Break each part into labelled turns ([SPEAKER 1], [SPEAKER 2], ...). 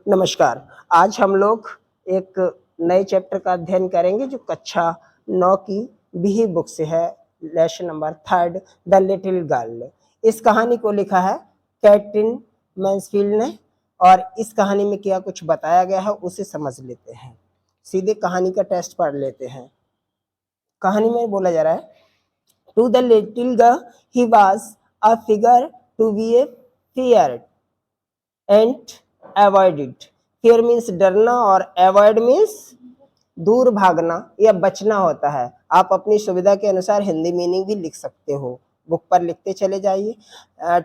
[SPEAKER 1] नमस्कार। आज हम लोग एक नए चैप्टर का अध्ययन करेंगे जो कक्षा 9 की बी बुक से है। Lesson number 3 the little girl. इस कहानी को लिखा है कैटरीन मैन्सफील्ड ने और इस कहानी में क्या कुछ बताया गया है उसे समझ लेते हैं। सीधे कहानी का टेस्ट पढ़ लेते हैं। कहानी में बोला जा रहा है, to the little girl he was a figure to be a feared and avoided। fear मीन्स डरना और avoid मीन्स दूर भागना या बचना होता है। आप अपनी सुविधा के अनुसार हिंदी मीनिंग भी लिख सकते हो, बुक पर लिखते चले जाइए।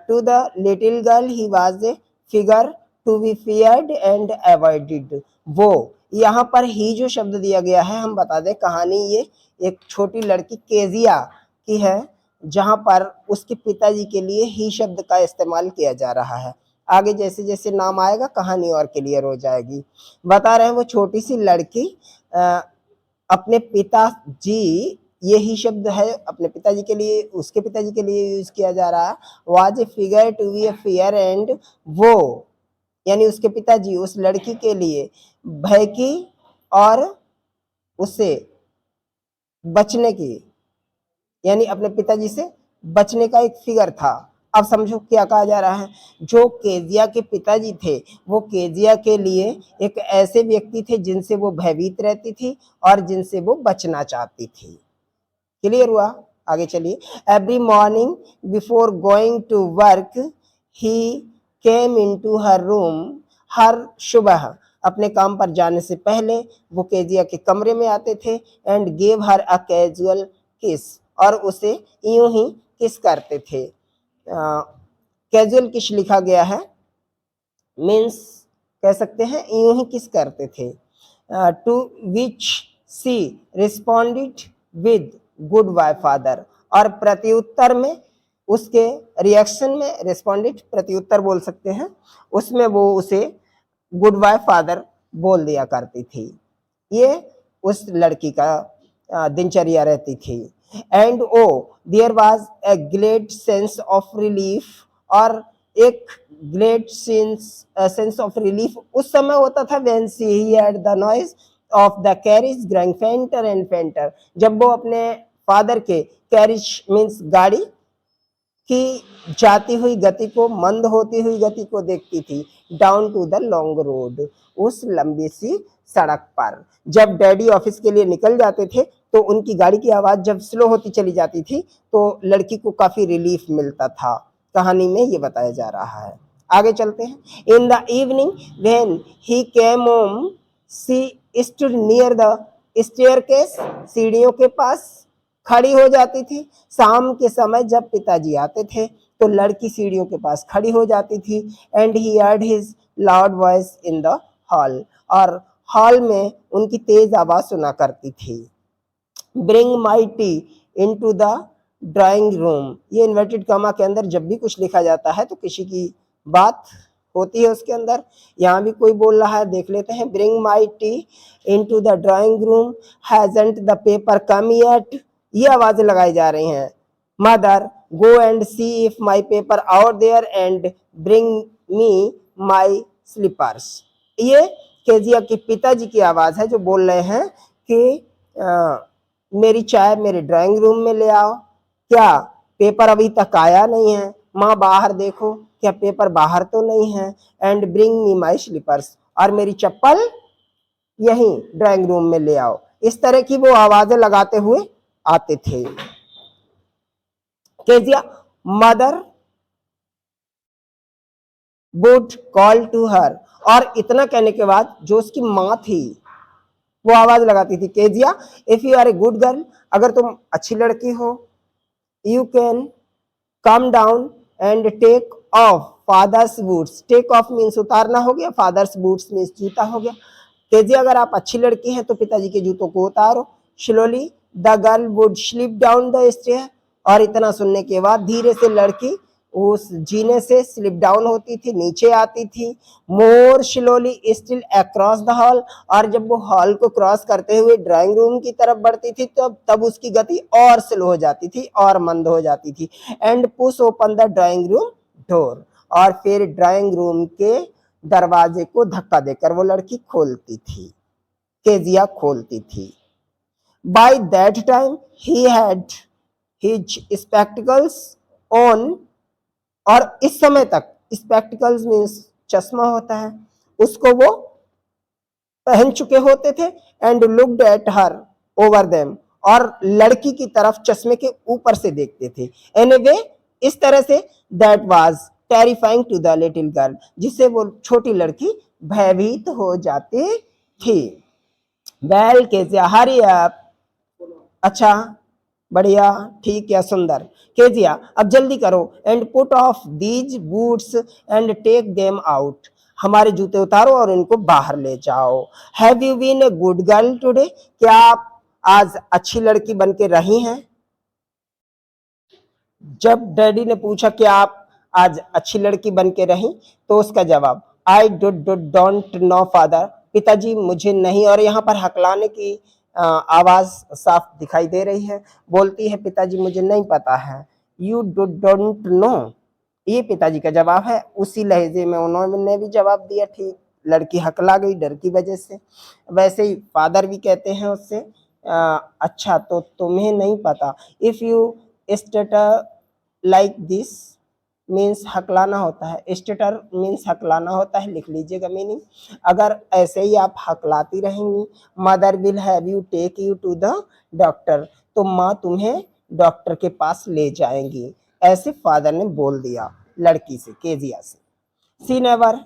[SPEAKER 1] To the little girl he was a figure to be feared and avoided. वो यहाँ पर ही जो शब्द दिया गया है, हम बता दें कहानी ये एक छोटी लड़की केजिया की है, जहां पर उसके पिताजी के लिए ही शब्द का इस्तेमाल किया जा रहा है। आगे जैसे जैसे नाम आएगा कहानी और क्लियर हो जाएगी। बता रहे हैं वो छोटी सी लड़की अपने पिताजी, ये ही शब्द है अपने पिताजी के लिए, उसके पिताजी के लिए यूज किया जा रहा है। Was a figure to be a fear and वो यानी उसके पिताजी उस लड़की के लिए भय की और उससे बचने की यानी अपने पिताजी से बचने का एक फिगर था। अब समझो क्या कहा जा रहा है। जो केजिया के पिताजी थे वो केजिया के लिए एक ऐसे व्यक्ति थे जिनसे वो भयभीत रहती थी और जिनसे वो बचना चाहती थी। क्लियर हुआ? आगे चलिए। Every morning before going to work he came into her room. हर सुबह अपने काम पर जाने से पहले वो केजिया के कमरे में आते थे and gave her a casual किस, और उसे यूं ही किस करते थे। कैजुअल किस लिखा गया है, मीन्स कह सकते हैं यूं ही किस करते थे। To which she responded with goodbye father, और प्रत्युत्तर में उसके रिएक्शन में रिस्पॉन्डेड प्रत्युत्तर बोल सकते हैं, उसमें वो उसे गुड बाय फादर बोल दिया करती थी। ये उस लड़की का दिनचर्या रहती थी। And oh there was a great sense of relief, और एक ग्रेट सेंस ऑफ रिलीफ उस समय होता था when she heard the noise of the carriage growing फेंटर and फेंटर। जब वो अपने फादर के कैरिज मीन्स गाड़ी की जाती हुई गति को, मंद होती हुई गति को देखती थी। Down to the long road, उस लंबी सी सड़क पर। जब डैडी ऑफिस के लिए निकल जाते थे तो उनकी गाड़ी की आवाज जब स्लो होती चली जाती थी तो लड़की को काफी रिलीफ मिलता था। कहानी में ये बताया जा रहा है। आगे चलते हैं। In the evening when he came home C stood near the staircase, सीढ़ियों के पास खड़ी हो जाती थी। शाम के समय जब पिताजी आते थे तो लड़की सीढ़ियों के पास खड़ी हो जाती थी। And he heard his loud voice in the hall, और हॉल में उनकी तेज आवाज सुना करती थी। Bring my tea into the drawing room, ये इन्वर्टेड कॉमा के अंदर जब भी कुछ लिखा जाता है तो किसी की बात होती है उसके अंदर। यहाँ भी कोई बोल रहा है, देख लेते हैं। Bring my tea into the drawing room, hasn't the paper come yet, ये आवाजें लगाई जा रही हैं। Mother go and see if my paper out there and bring me my slippers. ये केजिया के पिताजी की आवाज है जो बोल रहे हैं कि मेरी चाय मेरे ड्राइंग रूम में ले आओ, क्या पेपर अभी तक आया नहीं है? माँ बाहर देखो, क्या पेपर बाहर तो नहीं है? And bring me my slippers, और मेरी चप्पल यहीं ड्राइंग रूम में ले आओ। इस तरह की वो आवाजें लगाते हुए आते थे। Kezia mother would call to her, और इतना कहने के बाद जो उसकी माँ थी वो आवाज लगाती थी, Kezia if you are a good girl, अगर तुम अच्छी लड़की हो, you can come down and take off father's boots. Take off means उतारना हो गया, फादर्स बूट्स मीन्स जूता हो गया। केजिया अगर आप अच्छी लड़की हैं तो पिताजी के जूतों को उतारो। Slowly the girl would slip down the stair, और इतना सुनने के बाद धीरे से लड़की उस जीने से स्लिप डाउन होती थी, नीचे आती थी। मोर slowly still across the hall, और जब वो हॉल को क्रॉस करते हुए ड्राइंग रूम की तरफ बढ़ती थी तब उसकी गति और स्लो हो जाती थी और मंद हो जाती थी। And push open the drawing room door, और फिर ड्राइंग रूम के दरवाजे को धक्का देकर वो लड़की खोलती थी, केजिया खोलती थी। By that time he had his spectacles on, और इस समय तक spectacles मीन्स चश्मा होता है, उसको वो पहन चुके होते थे। And looked at her over them, और लड़की की तरफ चश्मे के ऊपर से देखते थे। एनीवे, इस तरह से that was terrifying to the little girl, जिससे वो छोटी लड़की भयभीत हो जाती थी। वेल केजिया हरी अप, अच्छा, बढ़िया, ठीक या सुंदर। केजिया अब जल्दी करो। And put off these boots and take them out, हमारे जूते उतारो और इनको बाहर ले जाओ। Have you been a good girl today, क्या आप आज अच्छी लड़की बन के रही हैं? जब डैडी ने पूछा कि आप आज अच्छी लड़की बन के रही, तो उसका जवाब आई डोंट नो फादर, पिताजी मुझे नहीं, और यहाँ पर हकलाने की आवाज साफ दिखाई दे रही है। बोलती है पिताजी मुझे नहीं पता है। यू डोंट नो, ये पिताजी का जवाब है। उसी लहजे में उन्होंने भी जवाब दिया। ठीक, लड़की हकला गई डर की वजह से। वैसे ही फादर भी कहते हैं उससे, अच्छा तो तुम्हें नहीं पता। If you stutter like this means हकलाना होता है, स्टेटर मीन्स हकलाना होता है, लिख लीजिएगा मीनिंग। अगर ऐसे ही आप हकलाती रहेंगी, mother will have you take you to the doctor, तो माँ तुम्हें डॉक्टर के पास ले जाएंगी, ऐसे फादर ने बोल दिया लड़की से, केजिया से। सी नेवर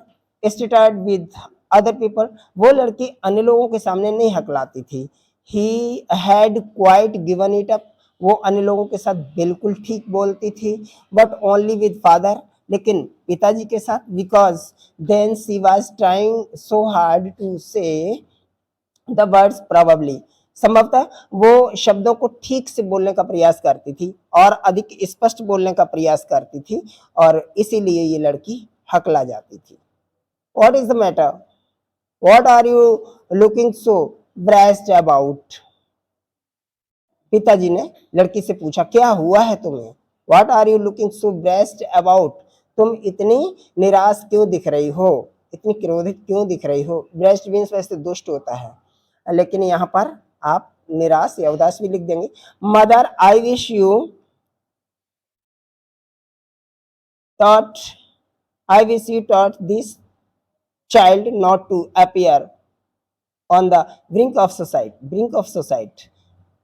[SPEAKER 1] स्टेटर्ड विद अदर पीपल, वो लड़की अन्य लोगों के सामने नहीं हकलाती थी। He had quite given it up, वो अन्य लोगों के साथ बिल्कुल ठीक बोलती थी। बट ओनली विद फादर, लेकिन पिताजी के साथ, because then she was trying so hard to say the words probably, संभवतः वो शब्दों को ठीक से बोलने का प्रयास करती थी और अधिक स्पष्ट बोलने का प्रयास करती थी, और इसीलिए ये लड़की हकला जाती थी। What is the matter? What are you looking so braced about? पिताजी ने लड़की से पूछा क्या हुआ है तुम्हें? What are you looking so braced about? तुम इतनी निराश क्यों दिख रही हो, इतनी क्रोधित क्यों दिख रही हो? ब्रेस्ट मीन्स वैसे दुष्ट होता है, लेकिन यहाँ पर आप निराश या उदास भी लिख देंगे। Mother I wish you taught, I wish you taught this child not to appear on the brink of suicide,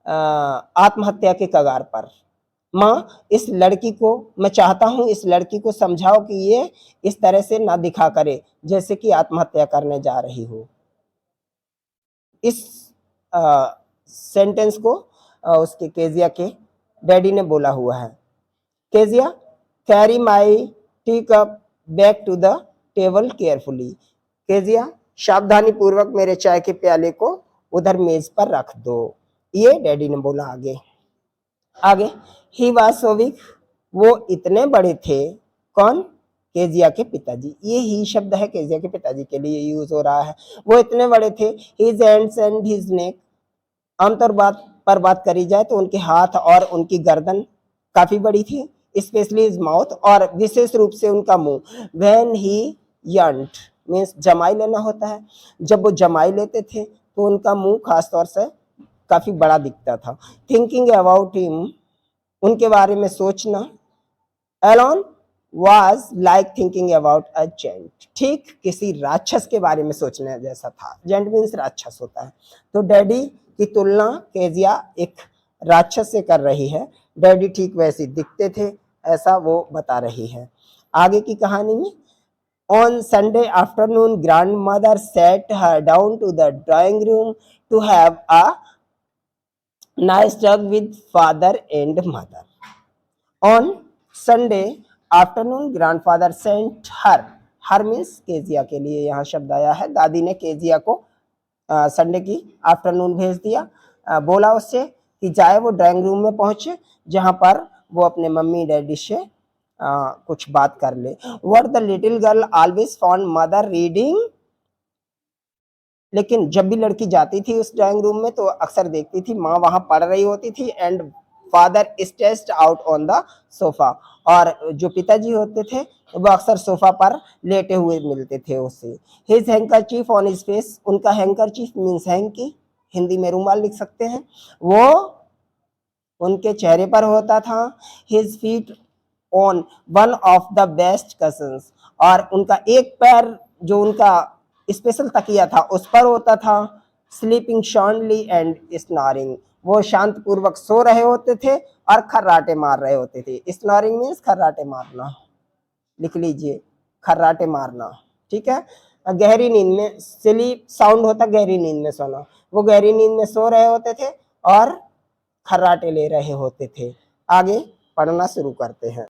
[SPEAKER 1] आत्महत्या के कगार पर। माँ, इस लड़की को, मैं चाहता हूं इस लड़की को समझाओ कि ये इस तरह से ना दिखा करे जैसे कि आत्महत्या करने जा रही हो। इस सेंटेंस को उसके केजिया के डैडी ने बोला हुआ है। Kezia carry my tea cup back to the table carefully, Kezia सावधानी पूर्वक मेरे चाय के प्याले को उधर मेज पर रख दो, ये डैडी ने बोला। आगे ही वाज सो वीक, वो इतने बड़े थे। कौन? केजिया के पिताजी। ये ही शब्द है केजिया के पिताजी के लिए यूज हो रहा है। वो इतने बड़े थे। His hands and his neck, आमतौर पर बात करी जाए तो उनके हाथ और उनकी गर्दन काफी बड़ी थी, स्पेशली हिज माउथ, और विशेष रूप से उनका मुंह। व्हेन ही यर्न्ड मीन्स जमाई लेना होता है, जब वो जमाई लेते थे तो उनका मुंह खासतौर से काफी बड़ा दिखता था। थिंकिंग अबाउट हिम, उनके बारे में सोचना, alone was like thinking about a giant, ठीक किसी राक्षस के बारे में सोचने जैसा था। जेंट मीन्स राक्षस होता है। तो डैडी की तुलना केजिया एक राक्षस से कर रही है। डैडी ठीक वैसे दिखते थे, ऐसा वो बता रही है। आगे की कहानी में, on Sunday afternoon grandmother set her down to the drawing room to have a nice talk with father and mother. On Sunday afternoon grandfather sent her means Kezia के लिए यहाँ शब्द आया है। दादी ने केजिया को संडे की आफ्टरनून भेज दिया। बोला उससे कि जाए वो ड्राइंग रूम में पहुंचे, जहां पर वो अपने मम्मी डैडी से कुछ बात कर ले। Were the little girl always found mother reading, लेकिन जब भी लड़की जाती थी उस ड्राइंग रूम में तो अक्सर देखती थी माँ वहां पढ़ रही होती थी। And father stressed out on the sofa, और जो पिताजी होते थे वो अक्सर सोफा पर लेटे हुए मिलते थे उससे। His handkerchief on his face, उनका हैंकरचीफ मीन्स हैंकी, हिंदी में रुमाल लिख सकते हैं, वो उनके चेहरे पर होता था। His feet on one of the best cousins, और उनका एक पैर जो उनका स्पेशल तकिया था उस पर होता था। स्लीपिंग शाउंडली एंड स्नोरिंग, वो शांत पूर्वक सो रहे होते थे और खर्राटे मार रहे होते थे। स्नोरिंग मीन्स खर्राटे मारना, लिख लीजिए, खर्राटे मारना, ठीक है। गहरी नींद में, स्लीप साउंड होता गहरी नींद में सोना, वो गहरी नींद में सो रहे होते थे और खर्राटे ले रहे होते थे। आगे पढ़ना शुरू करते हैं।